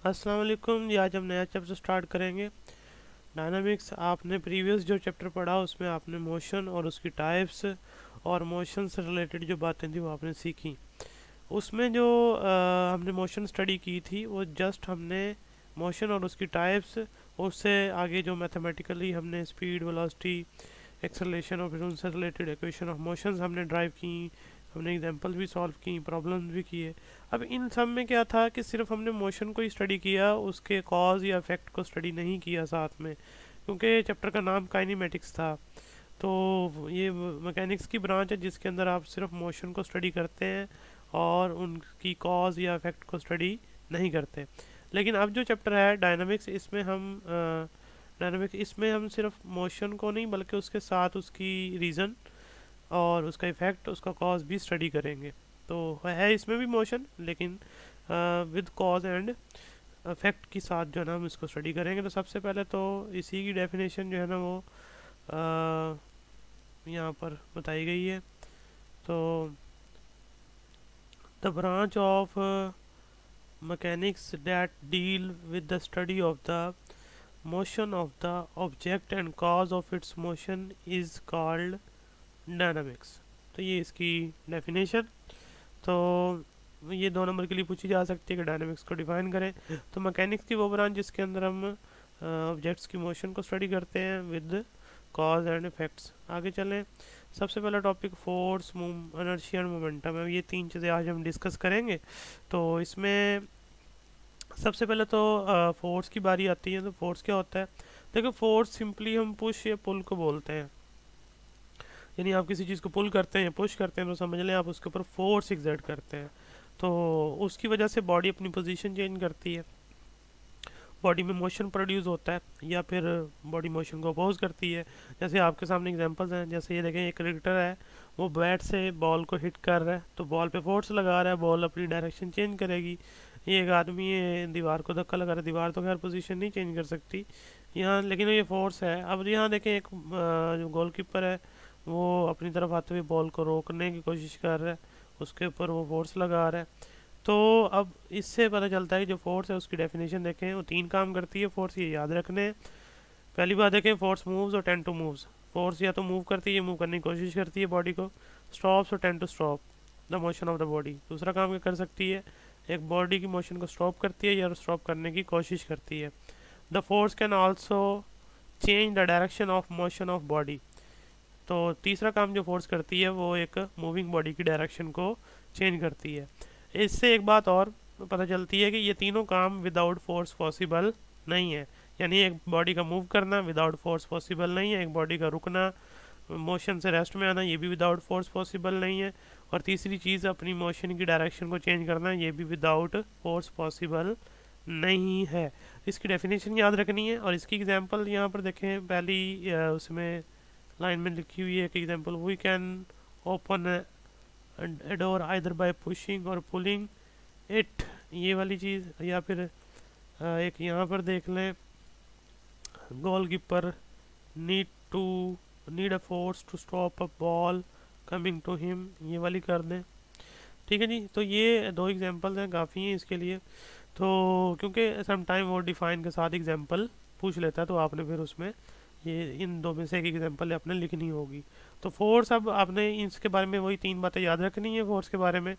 अस्सलाम वालेकुम जी। आज हम नया चैप्टर स्टार्ट करेंगे डायनामिक्स। आपने प्रीवियस जो चैप्टर पढ़ा उसमें आपने मोशन और उसकी टाइप्स और मोशन से रिलेटेड जो बातें थी वो आपने सीखी। उसमें जो हमने मोशन स्टडी की थी वो जस्ट हमने मोशन और उसकी टाइप्स, उससे आगे जो मैथमेटिकली हमने स्पीड, वेलोसिटी, एक्सेलरेशन और फिर उनसे रिलेटेड इक्वेशन ऑफ मोशंस हमने ड्राइव की, हमने एग्जांपल्स भी सॉल्व की, प्रॉब्लम्स भी किए। अब इन सब में क्या था कि सिर्फ हमने मोशन को ही स्टडी किया, उसके कॉज या इफेक्ट को स्टडी नहीं किया साथ में, क्योंकि चैप्टर का नाम काइनेमेटिक्स था। तो ये मैकेनिक्स की ब्रांच है जिसके अंदर आप सिर्फ मोशन को स्टडी करते हैं और उनकी कॉज या इफेक्ट को स्टडी नहीं करते। लेकिन अब जो चैप्टर है डायनामिक्स, इसमें हम सिर्फ मोशन को नहीं बल्कि उसके साथ उसकी रीज़न और उसका इफ़ेक्ट, उसका कॉज भी स्टडी करेंगे। तो है इसमें भी मोशन, लेकिन विद कॉज एंड इफेक्ट के साथ जो है ना हम इसको स्टडी करेंगे। तो सबसे पहले तो इसी की डेफिनेशन जो है ना वो यहाँ पर बताई गई है। तो the branch of mechanics that deal with the study of the motion of the object and cause of its motion is called dynamics। तो ये इसकी डेफिनेशन। तो ये 2 नंबर के लिए पूछी जा सकती है कि डायनामिक्स को डिफाइन करें। तो मैकेनिक्स की वो ब्रांच जिसके अंदर हम ऑब्जेक्ट्स की मोशन को स्टडी करते हैं विद कॉज एंड इफेक्ट्स। आगे चलें। सबसे पहला topic force, inertia and momentum है। ये 3 चीज़ें आज हम डिस्कस करेंगे। तो इसमें सबसे पहले तो फोर्स की बारी आती है। तो फोर्स क्या होता है? देखो, फोर्स सिंपली हम पुश या पुल को बोलते हैं। यानी आप किसी चीज़ को पुल करते हैं या पुश करते हैं तो समझ लें आप उसके ऊपर फोर्स एक्सर्ट करते हैं। तो उसकी वजह से बॉडी अपनी पोजीशन चेंज करती है, बॉडी में मोशन प्रोड्यूस होता है, या फिर बॉडी मोशन को अपोज करती है। जैसे आपके सामने एग्जांपल्स हैं, जैसे ये देखें, एक क्रिकेटर है, वो बैट से बॉल को हिट कर रहा है तो बॉल पे फोर्स लगा रहा है, बॉल अपनी डायरेक्शन चेंज करेगी। ये एक आदमी है, दीवार को धक्का लगा रहा है, दीवार तो खैर पोजीशन नहीं चेंज कर सकती यहाँ, लेकिन ये फोर्स है। अब यहाँ देखें, एक जो गोलकीपर है वो अपनी तरफ आते हुए बॉल को रोकने की कोशिश कर रहा है, उसके ऊपर वो फोर्स लगा रहा है। तो अब इससे पता चलता है कि जो फोर्स है उसकी डेफिनेशन देखें, वो 3 काम करती है फोर्स, ये याद रखने हैं। पहली बात देखें, फोर्स मूव्स और टेंड टू मूव्स। फोर्स या तो मूव करती है, मूव करने की कोशिश करती है बॉडी को। स्टॉप्स और tend to stop the motion of the body. दूसरा काम क्या कर सकती है? एक बॉडी की मोशन को स्टॉप करती है या स्टॉप करने की कोशिश करती है। The force can also change the direction of motion of body. तो तीसरा काम जो फोर्स करती है वो एक मूविंग बॉडी की डायरेक्शन को चेंज करती है। इससे एक बात और पता चलती है कि ये तीनों काम विदाउट फोर्स पॉसिबल नहीं है। यानी एक बॉडी का मूव करना विदाउट फोर्स पॉसिबल नहीं है, एक बॉडी का रुकना, मोशन से रेस्ट में आना, ये भी विदाउट फोर्स पॉसिबल नहीं है, और तीसरी चीज़ अपनी मोशन की डायरेक्शन को चेंज करना, ये भी विदाउट फोर्स पॉसिबल नहीं है। इसकी डेफिनेशन याद रखनी है। और इसकी एग्जांपल यहाँ पर देखें, पहली उसमें लाइन में लिखी हुई है एक example, we can open a door either by pushing और pulling it, ये वाली चीज़। या फिर एक यहाँ पर देख लें, goalkeeper need a force to stop a ball coming to him, ये वाली कर दें। ठीक है जी। तो ये 2 एग्जांपल्स हैं, काफ़ी हैं इसके लिए। तो क्योंकि सम टाइम वो डिफाइन के साथ एग्जांपल पूछ लेता है, तो आपने फिर उसमें ये इन 2 में से एक एग्जांपल आपने लिखनी होगी। तो फोर्स, अब आपने इसके बारे में वही 3 बातें याद रखनी है फोर्स के बारे में,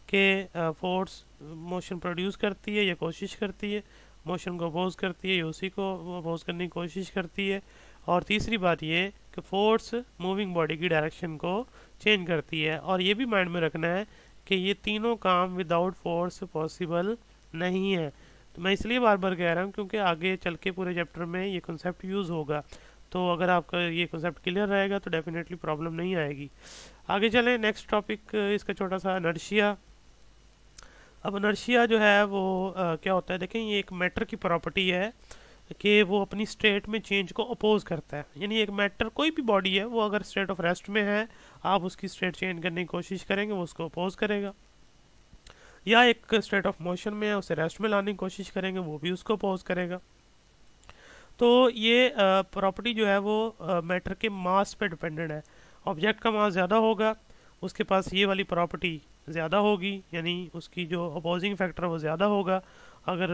कि फोर्स मोशन प्रोड्यूस करती है या कोशिश करती है, मोशन को अपोज करती है या उसी को अपोज करने की कोशिश करती है, और तीसरी बात ये कि फोर्स मूविंग बॉडी की डायरेक्शन को चेंज करती है। और ये भी माइंड में रखना है कि ये तीनों काम विदाउट फोर्स पॉसिबल नहीं है। तो मैं इसलिए बार बार कह रहा हूँ क्योंकि आगे चल के पूरे चैप्टर में ये कॉन्सेप्ट यूज़ होगा। तो अगर आपका ये कॉन्सेप्ट क्लियर रहेगा तो डेफिनेटली प्रॉब्लम नहीं आएगी। आगे चलें, नेक्स्ट टॉपिक इसका छोटा सा इनर्शिया। अब इनर्शिया जो है वो क्या होता है? देखें, ये एक मैटर की प्रॉपर्टी है कि वो अपनी स्टेट में चेंज को अपोज करता है। यानी एक मैटर, कोई भी बॉडी है, वो अगर स्टेट ऑफ रेस्ट में है, आप उसकी स्टेट चेंज करने की कोशिश करेंगे, वो उसको अपोज करेगा, या एक स्टेट ऑफ मोशन में है, उसे रेस्ट में लाने की कोशिश करेंगे, वो भी उसको अपोज करेगा। तो ये प्रॉपर्टी जो है वो मैटर के मास पे डिपेंडेंट है। ऑब्जेक्ट का मास ज़्यादा होगा, उसके पास ये वाली प्रॉपर्टी ज़्यादा होगी, यानी उसकी जो अपोजिंग फैक्टर वो ज़्यादा होगा। अगर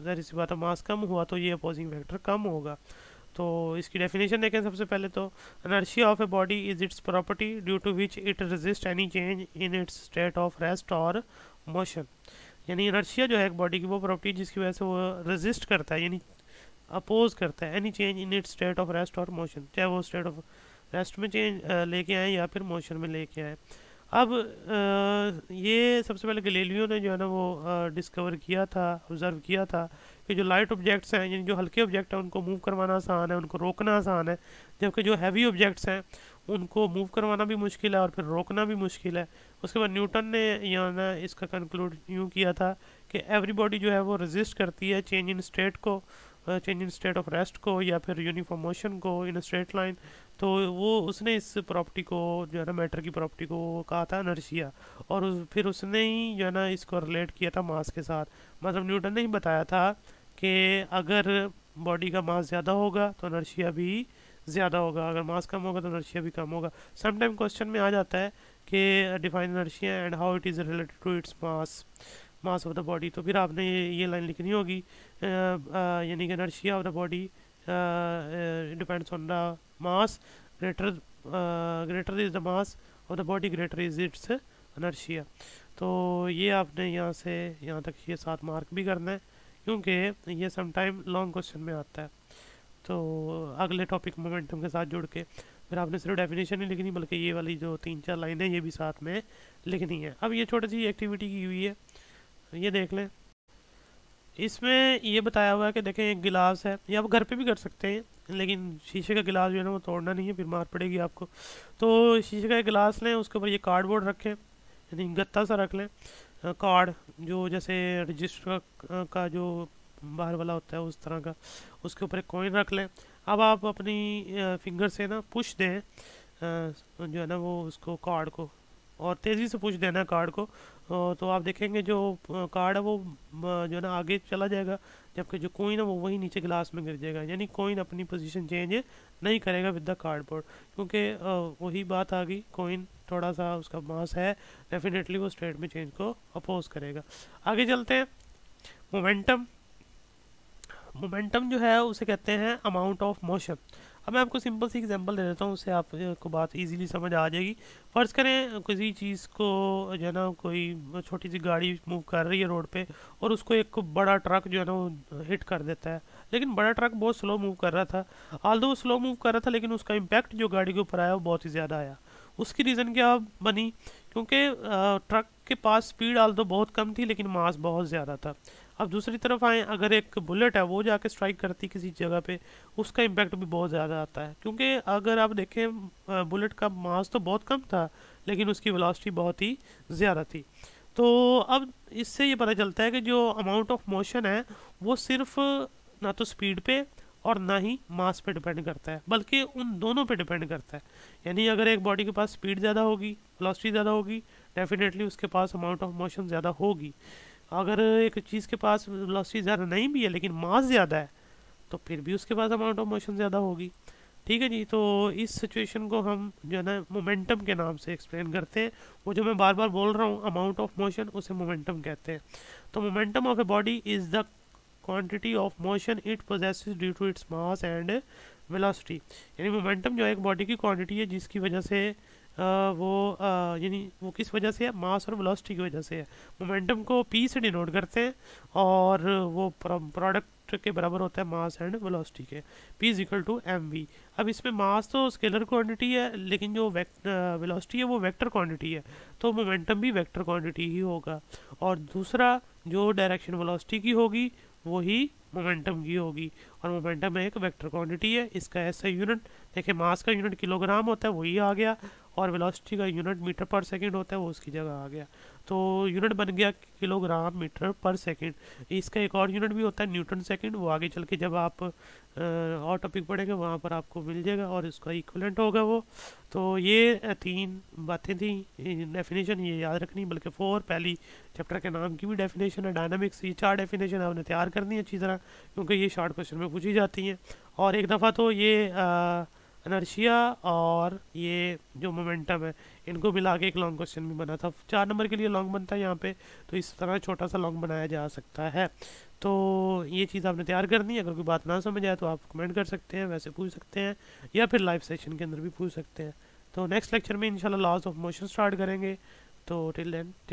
ज़ाहिर सी बात है मास कम हुआ तो ये अपोजिंग वेक्टर कम होगा। तो इसकी डेफिनेशन देखें सबसे पहले तो, inertia of a body is its property due to which it resist any change in its state of rest और मोशन। यानी इनर्शिया जो है एक बॉडी की वो प्रॉपर्टी जिसकी वजह से वो रेजिस्ट करता है, यानी अपोज करता है any change in its state of rest और मोशन, चाहे वो स्टेट ऑफ रेस्ट में चेंज लेके आए या फिर मोशन में लेके आए। अब ये सबसे पहले गैलीलियो ने जो है ना वो डिस्कवर किया था, ऑब्जर्व किया था कि जो लाइट ऑब्जेक्ट्स हैं, यानी जो हल्के ऑब्जेक्ट हैं उनको मूव करवाना आसान है, उनको रोकना आसान है, जबकि जो हैवी ऑब्जेक्ट्स हैं उनको मूव करवाना भी मुश्किल है और फिर रोकना भी मुश्किल है। उसके बाद न्यूटन ने यहाँ ना इसका कंक्लूड यूँ किया था कि एवरीबॉडी जो है वो रेजिस्ट करती है चेंज इन स्टेट को, change in state of rest को या फिर यूनिफॉर्म मोशन को इन स्ट्रेट लाइन। तो वो उसने इस प्रॉपर्टी को जो है ना मैटर की प्रॉपर्टी को कहा था इनर्शिया, और फिर उसने ही जो है ना इसको रिलेट किया था मास के साथ। मतलब न्यूटन ने ही बताया था कि अगर बॉडी का मास ज़्यादा होगा तो इनर्शिया भी ज़्यादा होगा, अगर मास कम होगा तो इनर्शिया भी कम होगा। समटाइम क्वेश्चन में आ जाता है कि define inertia and how it is related to its mass of the body. तो फिर आपने ये लाइन लिखनी होगी, यानी कि inertia of the body depends on the mass, greater is the mass of the body greater is its inertia. तो ये आपने यहाँ से यहाँ तक ये 7 मार्क भी करना है, क्योंकि ये समटाइम लॉन्ग क्वेश्चन में आता है। तो अगले टॉपिक मोमेंटम के साथ जुड़ के फिर आपने सिर्फ डेफिनेशन नहीं लिखनी, बल्कि ये वाली जो 3-4 लाइनें ये भी साथ में लिखनी है। अब ये छोटी सी एक्टिविटी की हुई है, ये देख लें। इसमें ये बताया हुआ है कि देखें एक गिलास है, ये आप घर पे भी कर सकते हैं, लेकिन शीशे का गिलास जो है ना वो तोड़ना नहीं है, फिर मार पड़ेगी आपको। तो शीशे का एक गिलास लें, उसके ऊपर ये कार्डबोर्ड रखें, यानी गत्ता सा रख लें, कार्ड जो जैसे रजिस्टर का जो बाहर वाला होता है उस तरह का, उसके ऊपर एक कॉइन रख लें। अब आप अपनी फिंगर से ना पुश दें जो है ना वो उसको कार्ड को, और तेज़ी से पुश देना है कार्ड को। तो आप देखेंगे जो कार्ड है वो जो है ना आगे चला जाएगा, जबकि जो कोइन है वो वही नीचे गिलास में गिर जाएगा, यानी कोइन अपनी पोजीशन चेंज नहीं करेगा विद द कार्डबोर्ड, क्योंकि वही बात आ गई, कोइन थोड़ा सा उसका मास है, डेफिनेटली वो स्टेट में चेंज को अपोज करेगा। आगे चलते हैं। मोमेंटम जो है उसे कहते हैं अमाउंट ऑफ मोशन। अब मैं आपको सिंपल सी एग्जांपल दे देता हूँ, उससे आपको बात इजीली समझ आ जाएगी। फ़र्ज़ करें किसी चीज़ को जो है ना कोई छोटी सी गाड़ी मूव कर रही है रोड पे, और उसको एक बड़ा ट्रक जो है ना वो हिट कर देता है, लेकिन बड़ा ट्रक बहुत स्लो मूव कर रहा था। ऑल्दो वो स्लो मूव कर रहा था, लेकिन उसका इम्पैक्ट जो गाड़ी के ऊपर आया वो बहुत ही ज़्यादा आया। उसकी रीज़न क्या बनी? क्योंकि ट्रक के पास स्पीड ऑल्दो बहुत कम थी, लेकिन मास बहुत ज़्यादा था। अब दूसरी तरफ आए, अगर एक बुलेट है वो जाके स्ट्राइक करती किसी जगह पे, उसका इम्पैक्ट भी बहुत ज़्यादा आता है, क्योंकि अगर आप देखें बुलेट का मास तो बहुत कम था, लेकिन उसकी वेलोसिटी बहुत ही ज़्यादा थी। तो अब इससे ये पता चलता है कि जो अमाउंट ऑफ मोशन है वो सिर्फ ना तो स्पीड पे और ना ही मास पे डिपेंड करता है, बल्कि उन दोनों पे डिपेंड करता है। यानी अगर एक बॉडी के पास स्पीड ज़्यादा होगी, वेलोसिटी ज़्यादा होगी, डेफिनेटली उसके पास अमाउंट ऑफ मोशन ज़्यादा होगी। अगर एक चीज़ के पास वेलोसिटी ज़्यादा नहीं भी है लेकिन मास ज़्यादा है, तो फिर भी उसके पास अमाउंट ऑफ मोशन ज़्यादा होगी। ठीक है जी। तो इस सिचुएशन को हम जो है ना मोमेंटम के नाम से एक्सप्लेन करते हैं। वो जो मैं बार बार बोल रहा हूँ अमाउंट ऑफ मोशन, उसे मोमेंटम कहते हैं। तो momentum of a body is the quantity of motion it possesses due to its mass and velocity. यानी मोमेंटम जो है एक बॉडी की क्वांटिटी है जिसकी वजह से यानी वो किस वजह से है? मास और वेलोसिटी की वजह से है। मोमेंटम को पी से डिनोट करते हैं, और वो प्रोडक्ट के बराबर होता है मास एंड वेलोसिटी के, P is equal to mv। अब इसमें मास तो स्केलर क्वांटिटी है, लेकिन जो वेलोसिटी है वो वेक्टर क्वांटिटी है, तो मोमेंटम भी वेक्टर क्वांटिटी ही होगा। और दूसरा जो डायरेक्शन वेलोसिटी की होगी वही मोमेंटम की होगी, और मोमेंटम एक वेक्टर क्वांटिटी है। इसका ऐसा यूनिट देखिए, मास का यूनिट किलोग्राम होता है, वही आ गया, और वेलोसिटी का यूनिट मीटर पर सेकंड होता है, वो उसकी जगह आ गया। तो यूनिट बन गया किलोग्राम मीटर पर सेकंड। इसका एक और यूनिट भी होता है न्यूटन सेकंड, वो आगे चल के जब आप और टॉपिक पढ़ेंगे वहाँ पर आपको मिल जाएगा, और इसका इक्विवेलेंट होगा वो। तो ये 3 बातें थी, डेफिनेशन ये याद रखनी, बल्कि 4 पहली चैप्टर के नाम की भी डेफिनेशन है, डायनामिक्स। ये 4 डेफिनेशन आपने तैयार करनी है अच्छी तरह, क्योंकि ये शॉर्ट क्वेश्चन में पूछी जाती हैं। और एक दफ़ा तो ये इनर्शिया और ये जो मोमेंटम है इनको मिला के एक लॉन्ग क्वेश्चन भी बना था। 4 नंबर के लिए लॉन्ग बनता है यहाँ पे, तो इस तरह छोटा सा लॉन्ग बनाया जा सकता है। तो ये चीज़ आपने तैयार करनी है। अगर कोई बात ना समझ आए तो आप कमेंट कर सकते हैं, वैसे पूछ सकते हैं, या फिर लाइव सेशन के अंदर भी पूछ सकते हैं। तो नेक्स्ट लेक्चर में इंशाल्लाह लॉज ऑफ मोशन स्टार्ट करेंगे। तो टिल देन टेक